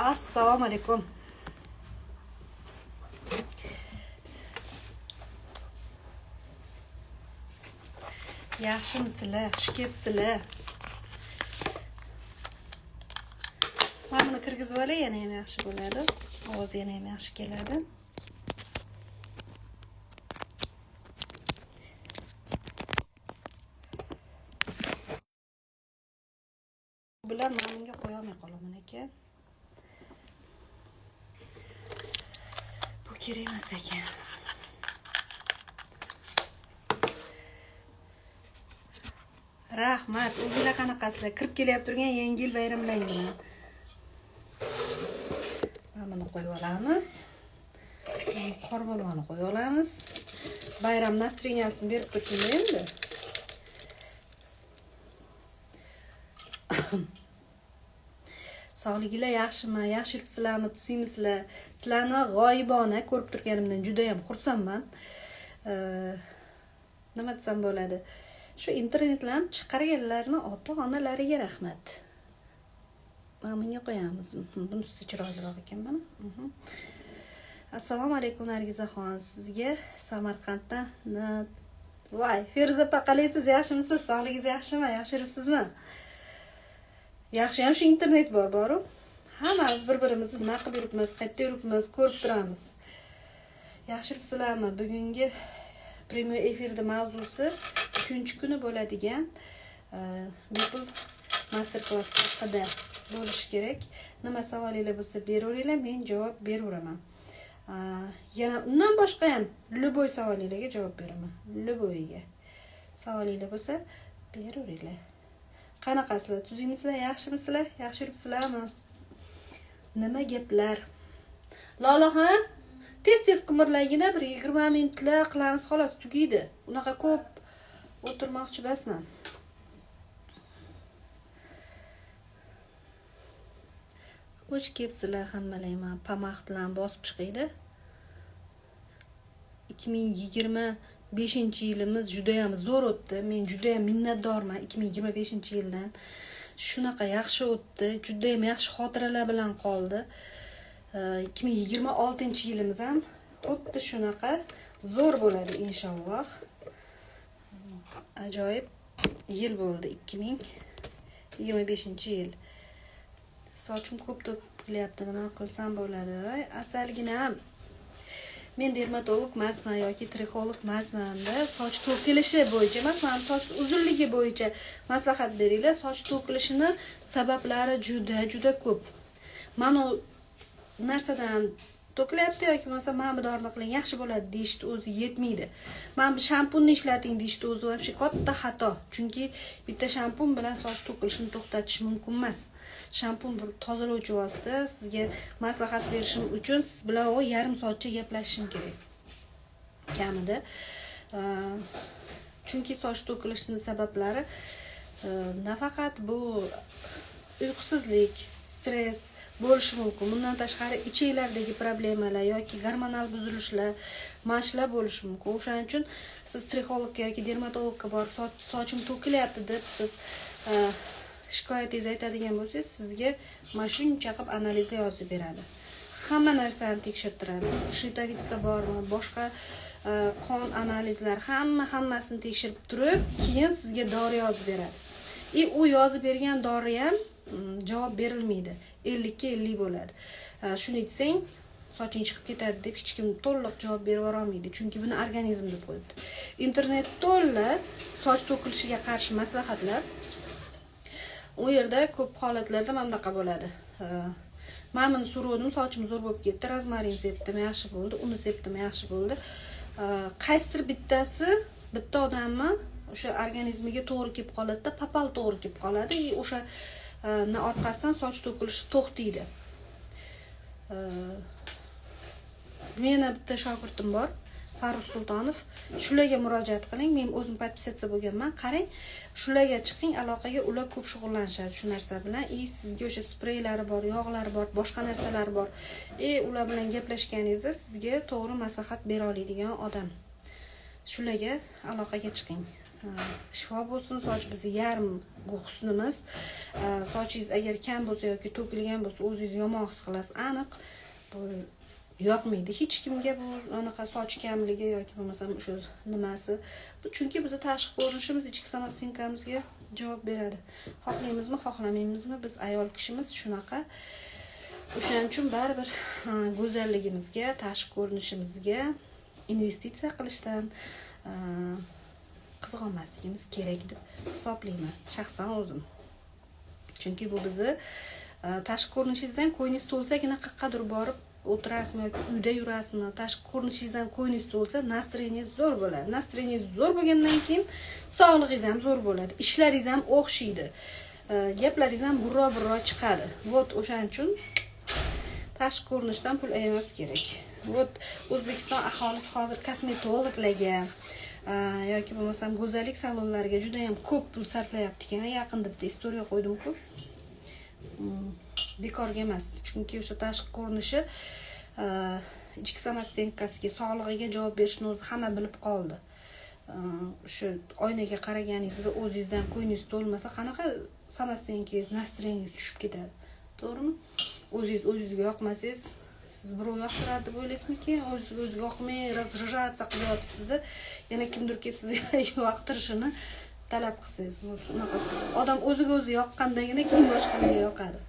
Assalomu alaykum. Yaxshimisizlar? Xush kelibsizlar. Mana buni kirgizib olay, yana ham yaxshi bo'ladi. Ovozi yana ham yaxshi keladi. Bular men bunga qo'ya olmay qolaman ekan. Bu kerak emas ekan. Rahmat, o'zinglar qanaqasizlar? Kirib kelyapti turgan yangi yil bayramlang bilan. Mana buni qo'yib olamiz. Qorboboni qo'yib olamiz. Bayram nastroyeniyasini berib tursin endi. Sog'liginglar yaxshimi? Yaxshi yuribsizlarmi? Tusiymizlar? Sizlarni g'oyibona ko'rib turganimdan juda ham xursandman. Nima desam bo'ladi? Shu internetlarni chiqarganlarni ota-onalariga rahmat. Mana bunga qo'yamiz. Buni usti chiroyliroq ekan mana. Assalomu alaykum Nargizaxon. Sizga Samarqanddan voy, Feruza opa qalaysiz? Yaxshimisiz? Sog'ligingiz yaxshimi? Yaxshi yuribsizmi? Yaxshi ham shu internet bor-boru. Hammamiz bir-birimizni nima qilib yuribmiz, qayerda yuribmiz, ko'rib turamiz. Yaxshi yuribsizlarmi? Bugungi premyer efirda mavzusi 3-kuni bo'ladigan bepul master class haqida bo'lishi kerak. Nima savolinglar bo'lsa beraveringlar, men javob beraveraman. Yana undan boshqa ham любой savolinglarga javob beraman. Любойga. Savolinglar bo'lsa beraveringlar. Qanaqasizlar? Tuziymizlar? Yaxshimisizlar? Yaxshi yuribsizlarmi? Nima gaplar? Lolaxon, tez-tez qimirlaygina, bir 20 minutlar qilamiz, xolos tugaydi. Unaqa ko'p o'tirmoqchi emasman. Xush kelibsizlar hammalar. Pamaxtdan bosib chiqaydi. 2025-yilimiz juda ham zo'r o'tdi. Men juda ham minnatdorman 2025-yildan. Shunaqa yaxshi o'tdi, juda ham yaxshi xotiralar bilan qoldi. 2026-yilimiz ham o'tdi shunaqa zo'r bo'ladi inshaalloh. Ajoyib yil bo'ldi 2025-yil. Sochim ko'p to'kilyapti, nima qilsam bo'ladi? Asalginam. Men dermatolog emasman yoki trikolog emasman-da, soch to'kilishi bo'yicha emas, men soch uzunligi bo'yicha maslahat beringlar. Soch to'kilishini sabablari juda ko'p. Mana u narsadan to'kilyapti yoki bo'lmasa mana bu dorini qiling yaxshi bo'ladi deyishdi o'zi yetmaydi. Mana bu shampunni ishlating deyishdi o'zi вообще katta xato. Chunki bitta shampun bilan soch to'kilishini to'xtatish mumkin emas. Shampun bir tozalovchi vosita. Sizga maslahat berishim uchun siz bilan o yarim soatcha gaplashishim kerak. Kamida. Chunki soch to'kilishining sabablari nafaqat bu uyqusizlik, stress bo'lishi mumkin. Bundan tashqari ichaklardagi problemalar yoki gormonal buzilishlar, mashlar bo'lishi mumkin. O'shaning uchun siz trikologga yoki dermatologga borib sochim to'kilyapti deb siz shikoyatingizni aytadigan bo'lsangiz, sizga mana shuncha qilib analizlar yozib beradi. Hamma narsani tekshirtiradi. Shitavitka bormi, boshqa qon analizlar, hammasini tekshirib turib, keyin sizga dori yozib beradi. U yozib bergan dori ham javob berilmaydi. 50 ga 50 bo'ladi. Shuni aytsang, soching chiqib ketadi deb hech kim to'liq javob berib olmaydi, chunki buni organizm deb qo'yibdi. Internet to'la soch to'kilishiga qarshi maslahatlar. U yerda ko'p holatlarda mana bunaqa bo'ladi. Men buni so'radim, sochim zo'r bo'lib ketdi, rozmarin sepdim, yaxshi bo'ldi, uni sepdim, yaxshi bo'ldi. Qaysidir bittasi bitta odamni o'sha organizmiga to'g'ri kelib qoladi-da, papal to'g'ri kelib qoladi, o'sha orqasidan soch to'kilishi to'xtaydi. Meni bitta shogirdim bor, Farruh Sultonov. Shularga murojaat qiling. Men o'zim podpisatsiya bo'lganman. Qarang, shularga chiqing, aloqaga ular ko'p shug'ullanishadi shu narsa bilan. Sizga o'sha spreylari bor, yog'lari bor, boshqa narsalar bor. Ular bilan gaplashganingizda sizga to'g'ri maslahat bera oladigan odam. Shularga aloqaga chiqing. shifo bo'lsin. Soch bizni yarim bu husnimiz. Sochingiz agar kam bo'lsa yoki to'kilgan bo'lsa, o'zingiz yomon his qilasiz, aniq. Bu yoqmaydi hech kimga bu anaqa soch kamligi yoki bo'lmasam o'sha nimasi. Chunki bizni tashqi ko'rinishimiz ichki samostenkamizga javob beradi. Xohlaymizmi, xohlamaymizmi, biz ayol kishimiz shunaqa. O'shaning uchun baribir go'zalligimizga, tashqi ko'rinishimizga investitsiya qilishdan qizg'onmasligimiz kerak deb hisoblayman, shaxsan o'zim. Chunki bu bizni tashqi ko'rinishingizdan ko'nglingiz to'lsagina qayerqadir borib o'tirasizmi yoki uyda yurasizmi, tashqi ko'rinishingizdan ko'nglingiz to'lsa, nastroyeniyingiz zo'r bo'ladi. Nastroyeniyingiz zo'r bo'lgandan keyin sog'lig'ingiz ham zo'r bo'ladi, ishlaringiz ham o'xshaydi, gaplaringiz ham burro chiqadi. Vot o'shaning uchun tashqi ko'rinishdan pul ayirmas kerak. Vot O'zbekiston aholisi hozir kosmetologlarga yoki bo'lmasam go'zallik salonlariga juda ham ko'p pul sarflayapti ekan. Yaqinda bitta istoriya qo'ydim-ku. Bekorga emas, chunki o'sha tashqi ko'rinishi ichki samostenkasiga, sog'lig'iga javob berishni o'zi hamma bilib qoldi. O'sha oynaga qaraganingizda o'zingizdan ko'nglingiz to'lmasa, qanaqa samostenkangiz, nastroyeniyingiz tushib ketadi. To'g'rimi? O'zingizga yoqmasangiz, siz birov yoqtiradi deb o'ylaysizmi? O'zingizga yoqmay razrajatsa qilyapsizda, yana kimdir kelib sizga yoqtirishini talab qilsangiz, unaqa odam o'ziga o'zi yoqqandagina keyin boshqalarga yoqadi.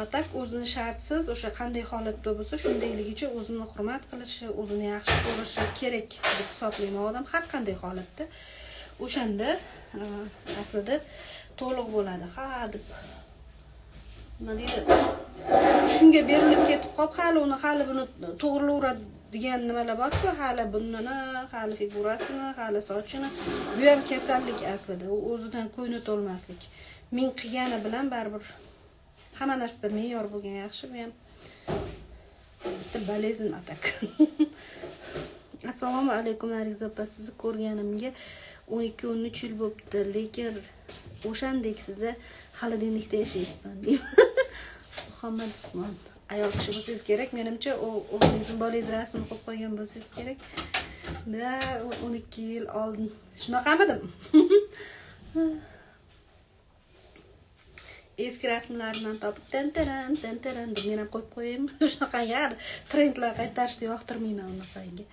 Atak o'zini shartsiz o'sha qanday holatda bo'lsa shundayligicha o'zini hurmat qilishi, o'zini yaxshi ko'rishi kerak deb hisoblayman. Odam har qanday holatda o'shanda aslida to'liq bo'ladi. Ha deb nima deydi? Shunga berilib ketib qolib, hali buni to'g'rilaveradi degan nimalar bor-ku, hali bunini, hali figurasini, hali sochini. Bu ham kasallik aslida. U o'zidan ko'ngli to'lmaslik. Ming qilgani bilan baribir hamma narsada me'yor bo'lgan yaxshi. Bu ham bitta bolezn atak. Assalomu alaykum Ariza opa, sizni ko'rganimga 12-13 yil bo'libdi, lekin o'shandek sizni xolodilnikda yashayapman deyman. Muhammad Usmon. Ayol kishi bo'lsangiz kerak, menimcha o'g'lingizning bolangiz rasmini qo'yib qo'ygan bo'lsangiz kerak. Da 12 yil oldin shunaqamidim? Eski rasmlarimdan topib tantaran deb men ham qo'yib qo'yaymi? Shunaqa ya'ni trendlar qaytarishni yoqtirmayman unaqangi.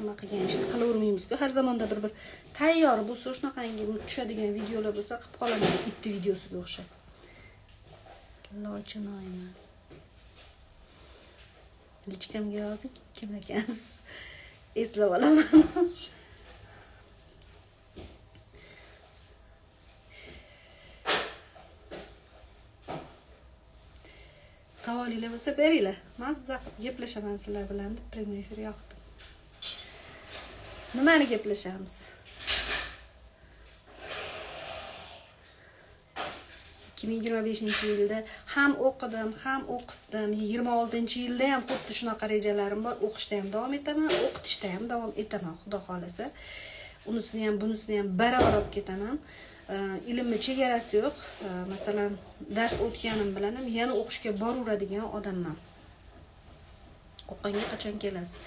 Nima qilgan ishni qilavermaymiz-ku. Har zamonda bir tayyor bo'lsa, shunaqangi tushadigan videolar bo'lsa, qilib qolaman, bitta videosiga o'xshab. Lochinoyman. Lichkamga yozing, kim ekansiz? Eslab olaman. Savolinglar bo'lsa beringlar. Mazza gaplashaman sizlar bilan deb premyer efir yoqdi. Nimani gaplashamiz? 2025-yilda ham o'qidim, ham o'qitdim. 26-yilda ham xuddi shunaqa rejalarim bor. O'qishda ham davom etaman, o'qitishda ham davom etaman, xudo xolasa. Unisini ham, bunisini ham baravar olib ketaman. Ilmni chegarasi yo'q. Masalan, dars o'tganim bilan ham yana o'qishga boraveradigan odamman. Qo'qonga qachon kelasiz?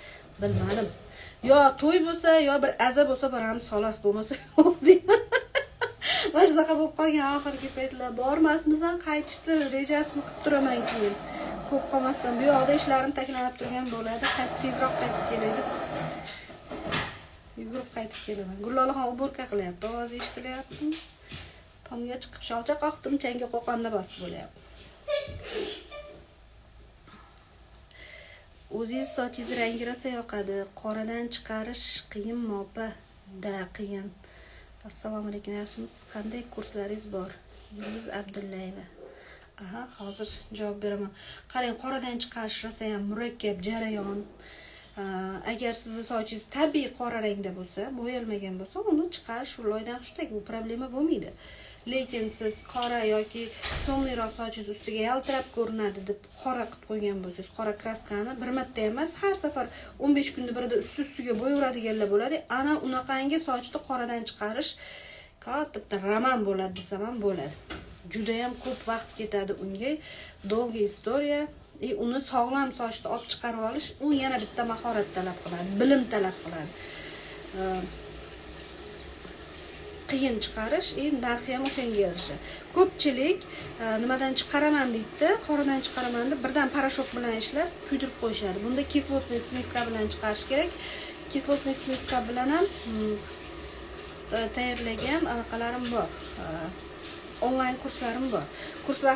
Bilmadim. Yo to'y bo'lsa, yo bir aza bo'lsa boramiz, xolos bo'lmasa yo'q deyman. Mana shunaqa bo'lib qolgan oxirgi paytlar. Bormasmizdan qaytishni rejasini qilib turaman keyin. Ko'p qolmasdan bu yoqda ishlarim taklanib turgan bo'ladi. Tezroq qaytib kelaydi. Yugurib qaytib kelaman. Gullolaxon uborka qilyapti. Ovozi eshitilyapti. Tomga chiqib sholcha qoqdim, changa qo'qonda bosib bo'lyapti. O'zingiz sochingiz rangi rosa yoqadi. Qoradan chiqarish qiyinmi opa? Da, qiyin. Assalomu alaykum, yaxshimisiz? Qanday kurslaringiz bor? Yulduz Abdullayeva. Aha, hozir javob beraman. Qarang, qoradan chiqarish rosa ham murakkab jarayon. Agar sizni sochingiz tabiiy qora rangda bo'lsa, bo'yalmagan bo'lsa, uni chiqarish loydan xushtagi, bu problema bo'lmaydi. Lekin siz qora yoki so'mliroq sochingiz ustiga yaltirab ko'rinadi deb qora qilib qo'ygan bo'lsangiz, qora kraskani bir marta emas, har safar 15 kunda birida ustiga bo'yaveradiganlar bo'ladi. Ana unaqangi sochni qoradan chiqarish katta roman bo'ladi desam ham bo'ladi. Juda ham ko'p vaqt ketadi unga. Dolga istoriya. uni sog'lom sochni olib chiqarib olish u yana bitta mahorat talab qiladi, bilim talab qiladi. Qiyin chiqarish, narxi ham o'shanga yarasha. Ko'pchilik nimadan chiqaraman deydi, qoridan chiqaraman deb birdan parashok bilan ishlab kuydirib qo'yishadi. Bunda kislotniy smyutka bilan chiqarish kerak. Kislotniy smyutka bilan ham tayyorlagan anaqalarim bor. Onlayn kurslarim bor. Kurslar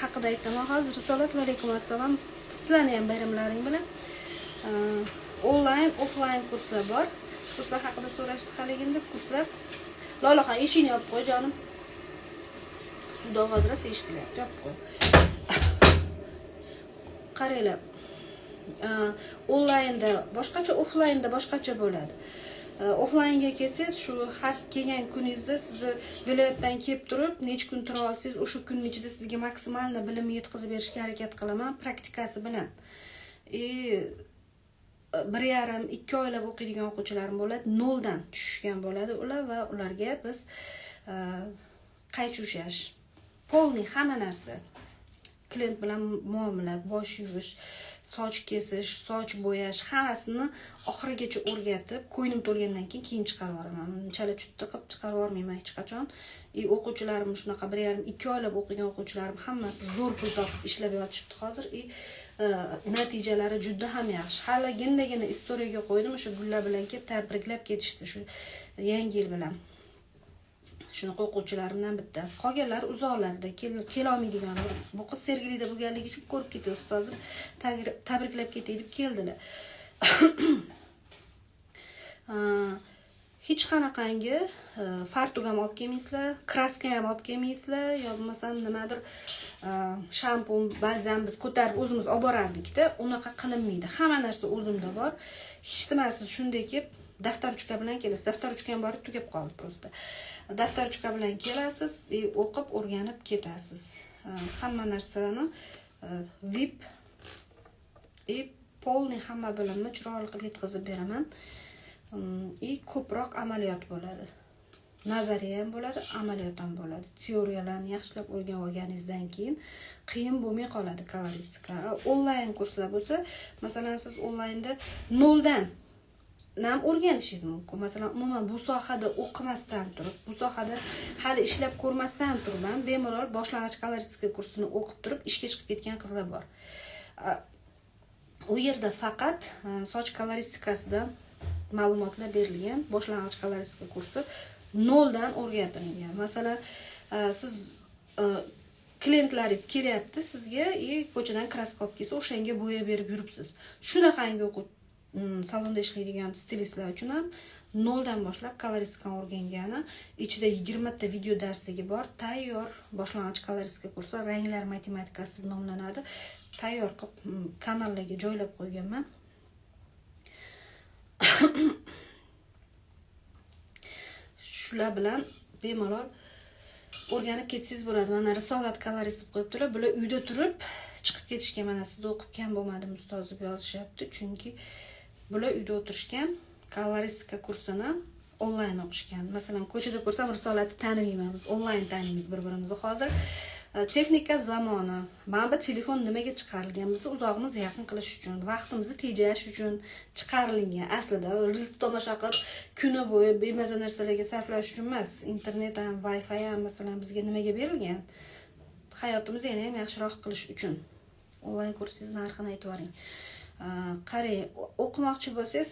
haqida aytaman hozir. Risolat, va alaykum assalom. Sizlarni ham bayramlaring bilan. Onlayn, offlayn kurslar bor. Kurslar haqida so'rashdi haliganda kurslar. Lolaxon, eshikni yopib qo'y jonim. Suvda hozirasi eshitilyapti, yopib qo'y. Qaranglar. Onlaynda boshqacha, offlaynda boshqacha bo'ladi. Offlaynga kelsangiz, shu har kelgan kuningizda sizni viloyatdan kelib turib, necha kun tura olsangiz, o'sha kunning ichida sizga maksimal bilim yetkazib berishga harakat qilaman praktikasi bilan. 1,5-2 oylab o'qiydigan o'quvchilarim bo'ladi, noldan tushishgan bo'ladi ular va ularga biz qaychi ushlash, polniy hamma narsa, klient bilan muomala, bosh yuvish, soch kesish, soch bo'yash, hammasini oxirigacha o'rgatib, ko'nglim to'lgandan keyin chiqarib yuboraman. Chala chutda qilib chiqarib yubormayman hech qachon. O'quvchilarim shunaqa 1,5-2 oylab o'qigan o'quvchilarim hammasi zo'r pul topib ishlab yotishibdi hozir. Natijalari juda ham yaxshi. Hali gindagina istoriyaga qo'ydim, o'sha gullar bilan kelib tabriklab ketishdi shu yangi yil bilan. Shunaqa o'quvchilarimdan bittasi. Qolganlar uzoqlarda kela olmaydigan. Bu qiz Sergelida bo'lganligi uchun ko'rib ketdi ustozim, tabriklab ketay deb keldilar. Hech qanaqangi fartuq ham olib kelmaysizlar, kraska ham olib kelmaysizlar, yo bo'lmasam nimadir shampun, balzam biz ko'tarib o'zimiz olib borardik-da, unaqa qilinmaydi. Hamma narsa o'zimda bor. Hech nimasiz shunday kelib daftar ruchka bilan kelasiz. Daftar ruchkam bor, tugab qoldi prosta. Daftar ruchka bilan kelasiz, o'qib, o'rganib ketasiz. Hamma narsani VIP polniy hamma bilimni chiroyli qilib yetkazib beraman. Ko'proq amaliyot bo'ladi. Nazariya ham bo'ladi, amaliyot ham bo'ladi. Teoriyalarni yaxshilab o'rganib olganingizdan keyin qiyin bo'lmay qoladi koloristika. Onlayn kurslar bo'lsa, masalan siz onlaynda noldan ham o'rganishingiz mumkin. Masalan, umuman bu sohada o'qimasdan turib, bu sohada hali ishlab ko'rmasdan turib, ham bemalol boshlang'ich koloristika kursini o'qib turib ishga chiqib ketgan qizlar bor. U yerda faqat soch koloristikasida ma'lumotlar berilgan, boshlang'ich koloristika kursi noldan o'rgatilgan. Masalan, siz klientlaringiz kelyapti sizga, ko'chadan kraska olib kelsa, o'shanga bo'ya berib yuribsiz. Shunaqangi o'qib salonda ishlaydigan stilistlar uchun ham noldan boshlab koloristikani o'rgangani, ichida 20 ta video darsligi bor, tayyor boshlang'ich koloristika kursi, ranglar matematikasi nomlanadi. Tayyor qilib kanallarga joylab qo'yganman. Shular bilan bemalol o'rganib ketsangiz bo'ladi. Mana Risolat kolorist deb qo'yibdilar. Bular uyda turib chiqib ketishga, mana sizda o'qib kam bo'lmadim ustoz deb yozishyapti. Chunki bular uyda o'tirishgan, koloristika kursini onlayn o'qishgan. Masalan, ko'chada ko'rsam Risolatni tanimayman, biz onlayn taniymiz bir-birimizni. Hozir texnika zamoni. Mana bu telefon nimaga chiqarilgan? Biz uzoqmiz yaqin qilish uchun, vaqtimizni tejash uchun chiqarilgan. Aslida reels tomosha qilib kuni bo'yi bemaza narsalarga sarflash uchun emas. Internet ham, Wi-Fi ham masalan bizga nimaga berilgan? Hayotimizni yana ham yaxshiroq qilish uchun. Onlayn kursingiz narxini aytib yuboring. Qarang, o'qimoqchi bo'lsangiz,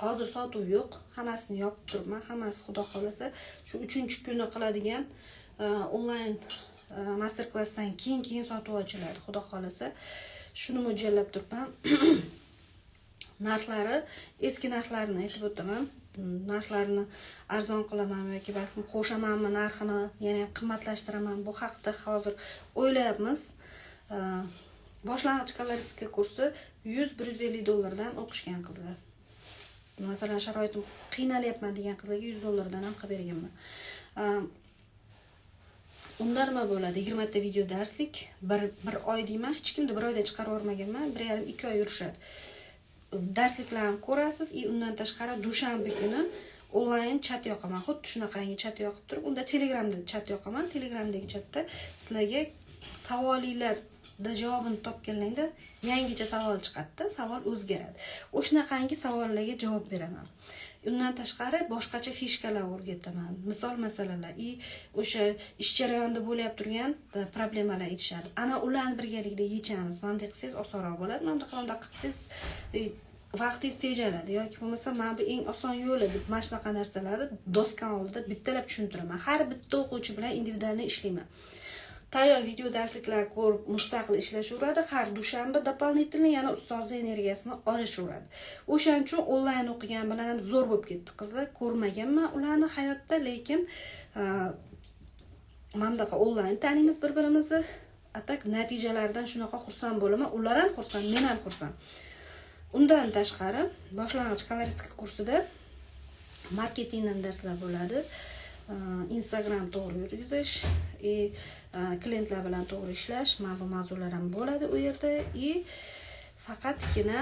hozir sotuv yo'q, hammasini yopib turibman. Hammasi xudo xolasa shu 3-kuni qiladigan onlayn master klassdan keyin sotuv ochiladi, xudo xolasa. Shuni mo'ljallab turibman. Narxlari, eski narxlarini aytib o'taman. Narxlarini arzon qilaman yoki balkim qo'shamanmi, narxini yana ham qimmatlashtiraman. Bu haqda hozir o'ylayapmiz. Boshlang'ich koloristika kursi 100-150 dollardan o'qishgan qizlar. Masalan, sharoitim qiynalyapman degan qizlarga 100 dollardan ham qilib berganman. Unda nima bo'ladi? 20 ta video darslik, bir oy deyman, hech kimni bir oyda chiqarib yormaganman, 1,5-2 oy yurishadi. Darsliklarni ko'rasiz, undan tashqari dushanba kuni onlayn chat yoqaman. Xuddi shunaqangi chat yoqib turib, unda Telegramda chat yoqaman. Telegramdagi chatda sizlarga savolinglar javobini topganingda yangicha savol chiqadi, savol o'zgaradi. O'shanaqangi savollarga javob beraman. Undan tashqari boshqacha fishkalar o'rgataman. Misol masalalar, o'sha ish jarayonida bo'lib turgan problemalar aytishadi. Ana ularni birgalikda yechamiz. Bunday qilsangiz osonroq bo'ladi. Bunday qilsangiz vaqtingiz tejaladi yoki bo'lmasa mana bu eng oson yo'li deb mana shunaqa narsalarni doskam oldida bittalab tushuntiraman. Har bitta o'quvchi bilan individual ishlayman. Tayyor video darsliklar ko'rib mustaqil ishlashaveradi. Har dushanba дополнительно yana ustozning energiyasini olishaveradi. O'shaning uchun onlayn o'qigan bilan ham zo'r bo'lib ketdi. Qizlar ko'rmaganman ularni hayotda, lekin mana bunaqa onlayn taniymiz bir-birimizni. Atak natijalardan shunaqa xursand bo'laman. Ular ham xursand, men ham xursand. Undan tashqari boshlang'ich koloristika kursida marketingdan darslar bo'ladi. Instagram to'g'ri yurgizish, klientlar bilan to'g'ri ishlash, mana bu mavzular ham bo'ladi u yerda. Faqatgina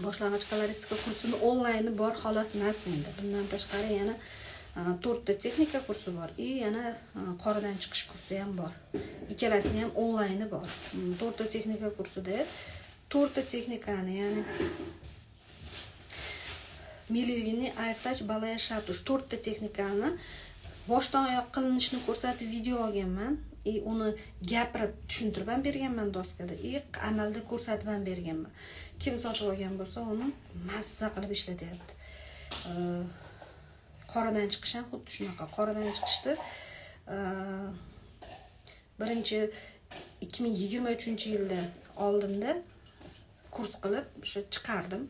boshlang'ich koloristika kursini onlayni bor xolos emas menda. Bundan tashqari yana 4 ta texnika kursi bor, yana qoradan chiqish kursi ham bor. Ikkalasining ham onlayni bor. 4 ta texnika kursida 4 ta texnikani, ya'ni Milivini, Airtouch, Balaya, Shatush 4 ta texnikani boshdan oyoq qilinishini ko'rsatib video olganman. Uni gapirib tushuntirib ham berganman doskada. Amalda ko'rsatib ham berganman. Kim sotib olgan bo'lsa, uni mazza qilib ishlatyapti. Qoradan chiqish ham xuddi shunaqa. Qoradan chiqishdi birinchi 2023-yilda oldimda kurs qilib o'sha chiqardim.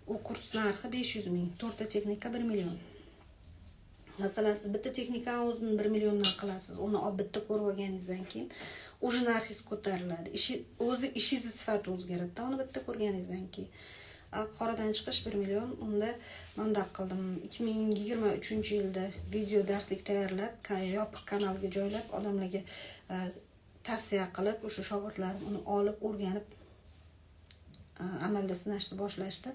U kurs narxi 500 ming, 4 ta texnika 1 million. Masalan, siz bitta texnikani o'zini 1 milliondan qilasiz. Uni olib bitta ko'rib olganingizdan keyin o'sha narxingiz ko'tariladi. Ishingiz sifati o'zgaradi. Uni bitta ko'rganingizdan keyin. Qoradan chiqish 1 million. Unda menda qildim. 2023-yilda video darslik tayyorlab, yopiq kanalga joylab, odamlarga tavsiya qilib, o'sha shogirdlarim uni olib, o'rganib amalda sinashni boshlashdi.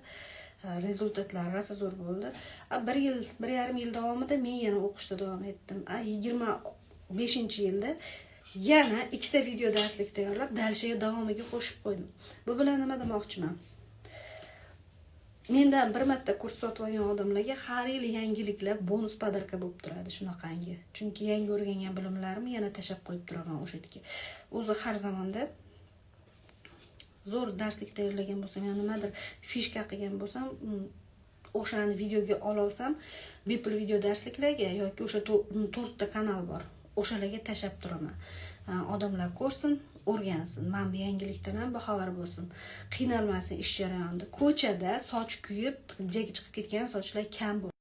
Rezultatlari rosa zo'r bo'ldi. 1,5 yil davomida men yana o'qishda davom etdim. 25-yilda yana 2 ta video darslik tayyorlab, dalshaga davomiga qo'shib qo'ydim. Bu bilan nima demoqchiman? Mendan bir marta kurs sotib olgan odamlarga har yil yangiliklar, bonus podarka bo'lib turadi shunaqangi. Chunki yangi o'rgangan bilimlarimni yana tashab qo'yib turaman o'sha yerga. O'zi har zamonda zo'r darslik tayyorlagan bo'lsam, yana nimadir fishka qilgan bo'lsam, o'shani videoga olsam, bepul video darsliklarga yoki o'sha 4 ta kanal bor. O'shalarga tashab turaman. Odamlar ko'rsin, o'rgansin. Men bu yangilikdan ham baxabar bo'lsin. Qiynalmasin ish jarayonida. Ko'chada soch kuyib, jagi chiqib ketgan sochlar kam bo'ladi.